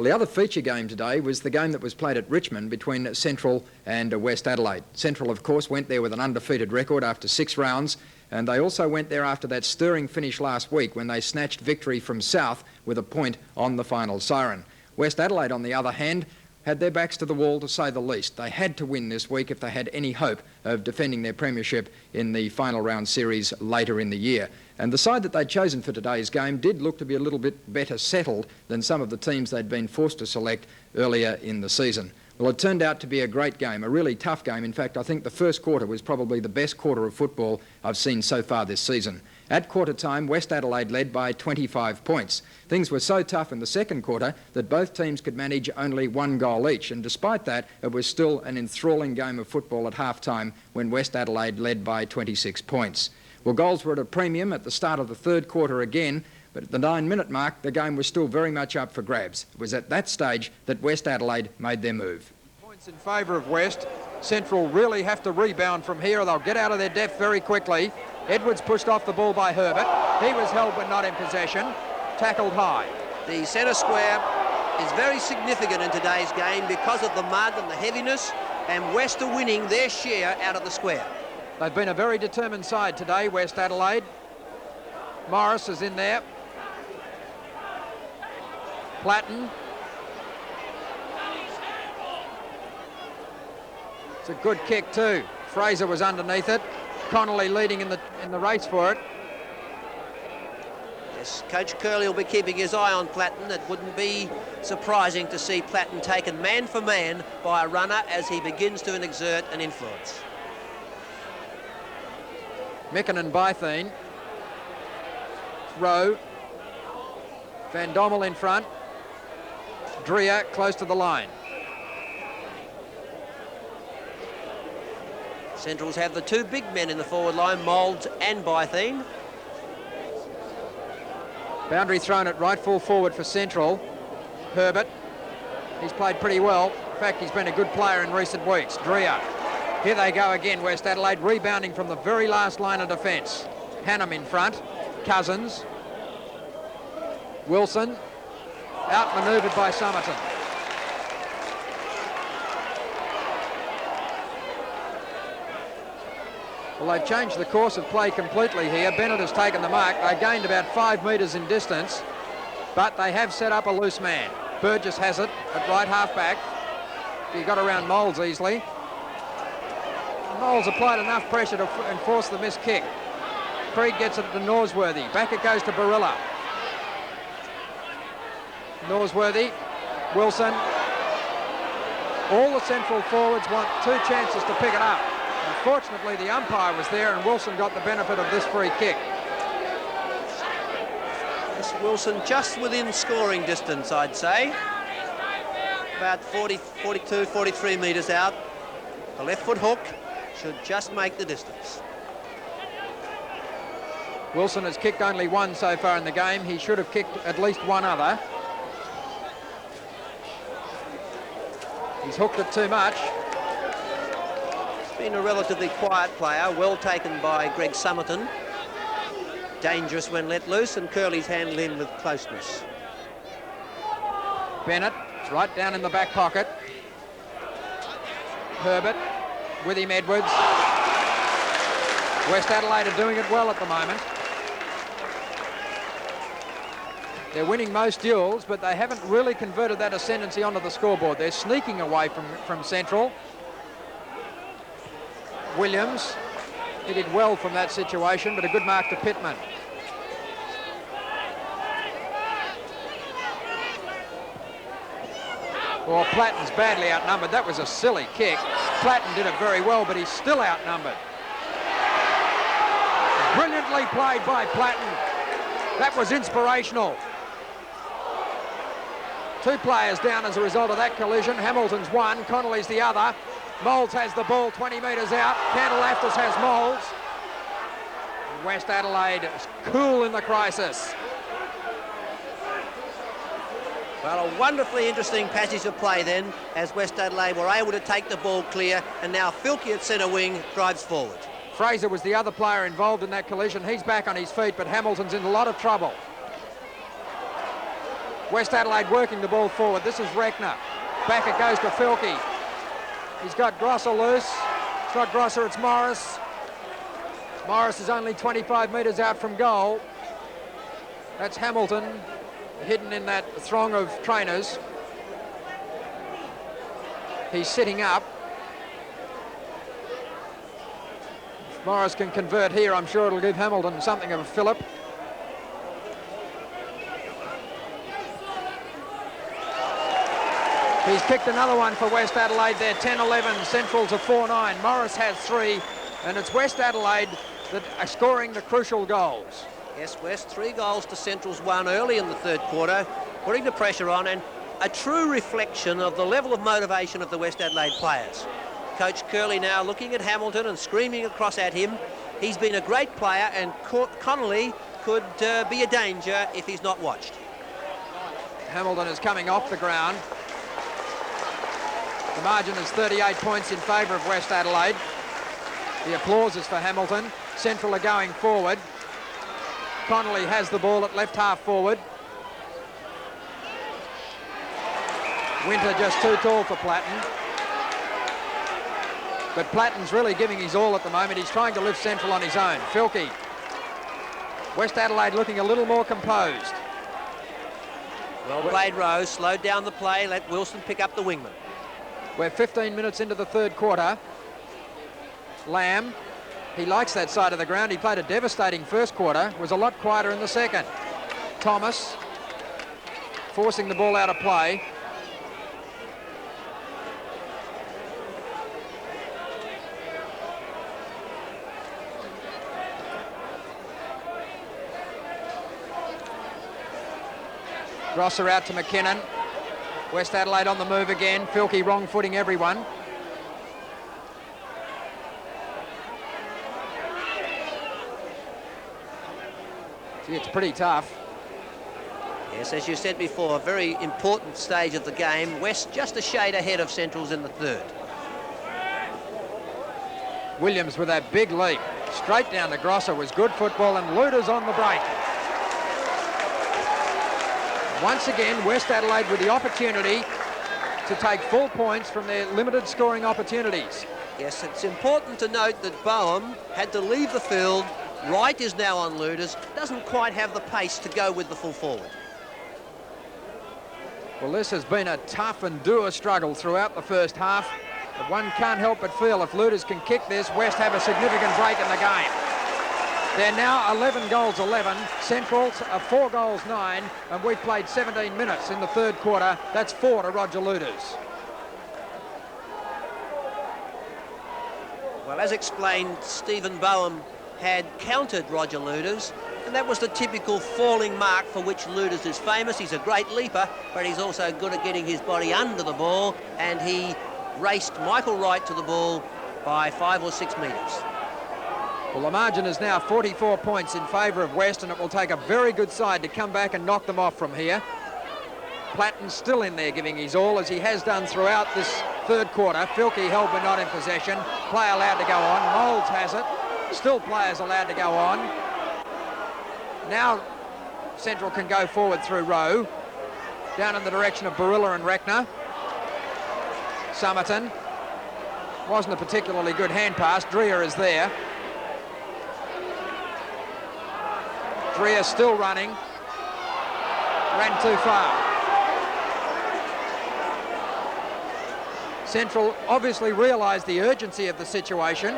Well, the other feature game today was the game that was played at Richmond between Central and West Adelaide. Central, of course, went there with an undefeated record after 6 rounds, and they also went there after that stirring finish last week when they snatched victory from South with a point on the final siren. West Adelaide, on the other hand, had their backs to the wall, to say the least. They had to win this week if they had any hope of defending their premiership in the final round series later in the year. And the side that they'd chosen for today's game did look to be a little bit better settled than some of the teams they'd been forced to select earlier in the season. Well, it turned out to be a great game, a really tough game. In fact, I think the first quarter was probably the best quarter of football I've seen so far this season. At quarter time, West Adelaide led by 25 points. Things were so tough in the second quarter that both teams could manage only 1 goal each, and despite that, it was still an enthralling game of football at half-time when West Adelaide led by 26 points. Well, goals were at a premium at the start of the third quarter again, but at the 9-minute mark, the game was still very much up for grabs. It was at that stage that West Adelaide made their move. Points in favour of West. Central really have to rebound from here, or they'll get out of their depth very quickly. Edwards pushed off the ball by Herbert. He was held when not in possession. Tackled high. The centre square is very significant in today's game because of the mud and the heaviness, and West are winning their share out of the square. They've been a very determined side today, West Adelaide. Morris is in there. Platten. It's a good kick too. Fraser was underneath it. Connolly leading in the race for it. Yes, Coach Curley will be keeping his eye on Platten. It wouldn't be surprising to see Platten taken man for man by a runner as he begins to exert an influence. Micken and Bytheen. Rowe. Van Dommel in front. Dreer close to the line. Centrals have the 2 big men in the forward line, Moulds and Bytheen. Boundary thrown at right full forward for Central. Herbert. He's played pretty well. In fact, he's been a good player in recent weeks. Dreer. Here they go again, West Adelaide, rebounding from the very last line of defence. Hannam in front. Cousins. Wilson. Outmanoeuvred by Somerton. Well, they've changed the course of play completely here. Bennett has taken the mark. They gained about 5 metres in distance, but they have set up a loose man. Burgess has it at right half-back. He got around Moulds easily. Moulds applied enough pressure to enforce the missed kick. Krieg gets it to Norsworthy. Back it goes to Barilla. Norsworthy. Wilson. All the Central forwards want 2 chances to pick it up. Unfortunately, the umpire was there and Wilson got the benefit of this free kick. This Wilson just within scoring distance, I'd say. About 40, 42, 43 metres out. The left foot hook should just make the distance. Wilson has kicked only 1 so far in the game. He should have kicked at least 1 other. He's hooked it too much. Been a relatively quiet player, well taken by Greg Somerton. Dangerous when let loose, and Curley's handled him with closeness. Bennett, right down in the back pocket. Herbert, with him Edwards. West Adelaide are doing it well at the moment. They're winning most duels, but they haven't really converted that ascendancy onto the scoreboard. They're sneaking away from Central. Williams, he did well from that situation, but a good mark to Pittman. Well, Platten's badly outnumbered. That was a silly kick. Platten did it very well, but he's still outnumbered. Brilliantly played by Platten. That was inspirational. 2 players down as a result of that collision. Hamilton's one, Connolly's the other. Moulds has the ball 20 metres out. Cantalaftis has Moulds. West Adelaide is cool in the crisis. Well, a wonderfully interesting passage of play then, as West Adelaide were able to take the ball clear, and now Filkey at centre wing drives forward. Fraser was the other player involved in that collision. He's back on his feet, but Hamilton's in a lot of trouble. West Adelaide working the ball forward. This is Reckner. Back it goes to Filkey. He's got Grosser loose. It's not Grosser, it's Morris. Morris is only 25 metres out from goal. That's Hamilton, hidden in that throng of trainers. He's sitting up. If Morris can convert here, I'm sure it'll give Hamilton something of a fillip. He's kicked another one for West Adelaide. They're 10-11, Central's a 4-9. Morris has 3, and it's West Adelaide that are scoring the crucial goals. Yes, West, 3 goals to Central's 1 early in the third quarter, putting the pressure on, and a true reflection of the level of motivation of the West Adelaide players. Coach Curley now looking at Hamilton and screaming across at him. He's been a great player, and Connolly could be a danger if he's not watched. Hamilton is coming off the ground. The margin is 38 points in favour of West Adelaide. The applause is for Hamilton. Central are going forward. Connolly has the ball at left half forward. Winter just too tall for Platten. But Platten's really giving his all at the moment. He's trying to lift Central on his own. Filkey. West Adelaide looking a little more composed. Well played, Rose. Slowed down the play. Let Wilson pick up the wingman. We're 15 minutes into the third quarter. Lamb, he likes that side of the ground. He played a devastating first quarter, was a lot quieter in the second. Thomas forcing the ball out of play. Grosser out to McKinnon. West Adelaide on the move again. Filkey wrong-footing everyone. Gee, it's pretty tough. Yes, as you said before, a very important stage of the game. West just a shade ahead of Central's in the third. Williams with that big leap. Straight down to Grosser was good football, and Luders on the break. Once again, West Adelaide with the opportunity to take full points from their limited scoring opportunities. Yes, it's important to note that Boehm had to leave the field. Wright is now on Luders. Doesn't quite have the pace to go with the full forward. Well, this has been a tough and dour struggle throughout the first half. But one can't help but feel if Luders can kick this, West have a significant break in the game. They're now 11 goals 11. Central's are 4 goals 9, and we've played 17 minutes in the third quarter. That's 4 to Roger Luders. Well, as explained, Stephen Boehm had countered Roger Luders, and that was the typical falling mark for which Luders is famous. He's a great leaper, but he's also good at getting his body under the ball, and he raced Michael Wright to the ball by 5 or 6 metres. Well, the margin is now 44 points in favour of West, and it will take a very good side to come back and knock them off from here. Platten's still in there giving his all, as he has done throughout this third quarter. Filkey held but not in possession. Play allowed to go on. Moulds has it. Still players allowed to go on. Now Central can go forward through Rowe. Down in the direction of Barilla and Reckner. Somerton. Wasn't a particularly good hand pass. Dreher is there. Dreher still running. Ran too far. Central obviously realised the urgency of the situation.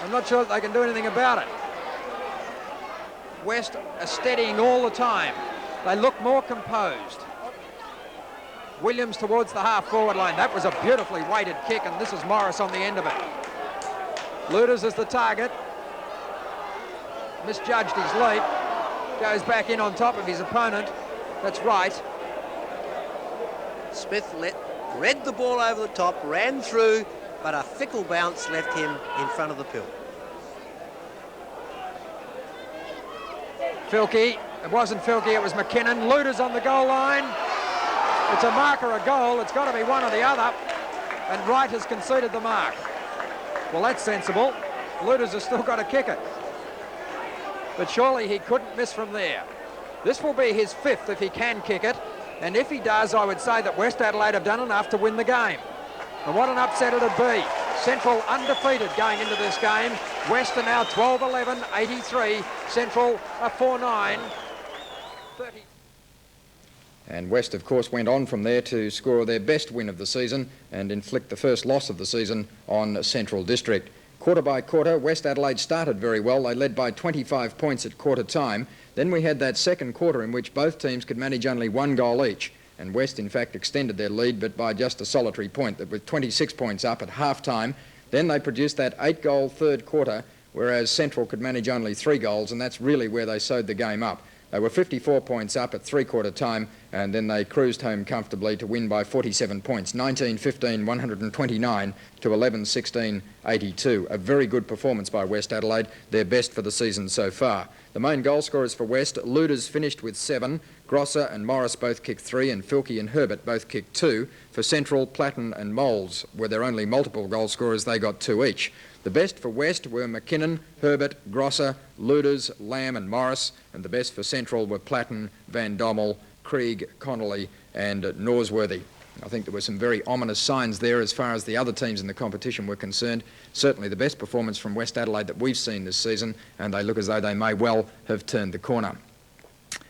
I'm not sure that they can do anything about it. West are steadying all the time. They look more composed. Williams towards the half-forward line. That was a beautifully weighted kick, and this is Morris on the end of it. Luders is the target. Misjudged his leap. Goes back in on top of his opponent. That's right. Smith read the ball over the top, ran through, but a fickle bounce left him in front of the pill. Filkey. It wasn't Filkey, it was McKinnon. Luders on the goal line. It's a mark or a goal. It's got to be one or the other. And Wright has conceded the mark. Well, that's sensible. Luders has still got to kick it. But surely he couldn't miss from there. This will be his 5th if he can kick it, and if he does, I would say that West Adelaide have done enough to win the game. And what an upset it'd be. Central undefeated going into this game. West are now 12-11, 83. Central are 4-9, 30. And West, of course, went on from there to score their best win of the season and inflict the first loss of the season on Central District. Quarter by quarter, West Adelaide started very well. They led by 25 points at quarter time. Then we had that second quarter in which both teams could manage only 1 goal each. And West, in fact, extended their lead, but by just a solitary point, that with 26 points up at half-time. Then they produced that 8-goal third quarter, whereas Central could manage only 3 goals, and that's really where they sewed the game up. They were 54 points up at three-quarter time, and then they cruised home comfortably to win by 47 points, 19-15, 129 to 11-16, 82. A very good performance by West Adelaide, their best for the season so far. The main goal scorers for West, Luders finished with 7, Grosser and Morris both kicked 3, and Filkey and Herbert both kicked 2. For Central, Platten and Moles were their only multiple goal scorers, they got 2 each. The best for West were McKinnon, Herbert, Grosser, Luders, Lamb and Morris, and the best for Central were Platten, Van Dommel, Krieg, Connolly and Norsworthy. I think there were some very ominous signs there as far as the other teams in the competition were concerned. Certainly the best performance from West Adelaide that we've seen this season, and they look as though they may well have turned the corner.